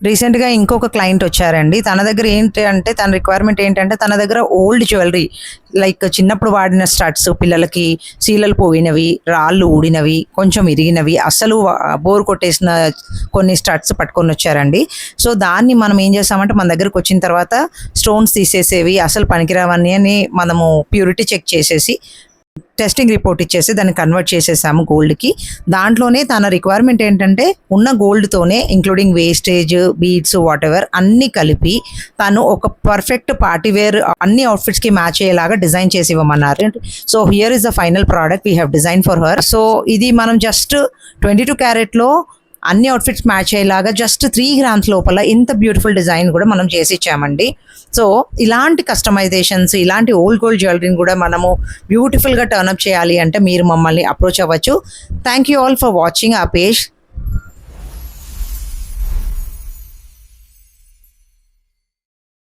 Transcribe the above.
రీసెంట్గా ఇంకొక క్లయింట్ వచ్చారండి. తన దగ్గర ఏంటి అంటే తన రిక్వైర్మెంట్ ఏంటంటే తన దగ్గర ఓల్డ్ జ్యువెలరీ లైక్ చిన్నప్పుడు వాడిన స్టడ్స్, పిల్లలకి శీలలు పోయినవి, రాళ్ళు ఊడినవి, కొంచెం ఇరిగినవి, అస్సలు బోర్ కొట్టేసిన కొన్ని స్టడ్స్ పట్టుకొని వచ్చారండి. సో దాన్ని మనం ఏం చేస్తామంటే మన దగ్గరకు వచ్చిన తర్వాత స్టోన్స్ తీసేసేవి, అసలు పనికిరావని అని మనము ప్యూరిటీ చెక్ చేసేసి టెస్టింగ్ రిపోర్ట్ ఇచ్చేసి దాన్ని కన్వర్ట్ చేసేసాము గోల్డ్కి. దాంట్లోనే తన రిక్వైర్మెంట్ ఏంటంటే ఉన్న గోల్డ్తోనే including wastage, beads, whatever అన్నీ కలిపి తను ఒక పర్ఫెక్ట్ పార్టీవేర్ అన్ని అవుట్ఫిట్స్కి మ్యాచ్ అయ్యేలాగా డిజైన్ చేసి ఇవ్వమన్నారు. So here is the final product we have design for her. So ఇది మనం జస్ట్ 22 క్యారెట్లో అన్ని అవుట్ఫిట్స్ మ్యాచ్ అయ్యేలాగా జస్ట్ 3 grams లోపల ఇంత బ్యూటిఫుల్ డిజైన్ కూడా మనం చేసి ఇచ్చామండి. సో ఇలాంటి కస్టమైజేషన్స్, ఇలాంటి ఓల్డ్ గోల్డ్ జ్యువెలరీని కూడా మనము బ్యూటిఫుల్గా టర్న్అప్ చేయాలి అంటే మీరు మమ్మల్ని అప్రోచ్ అవ్వచ్చు. Thank you all for watching ఆ పేజ్.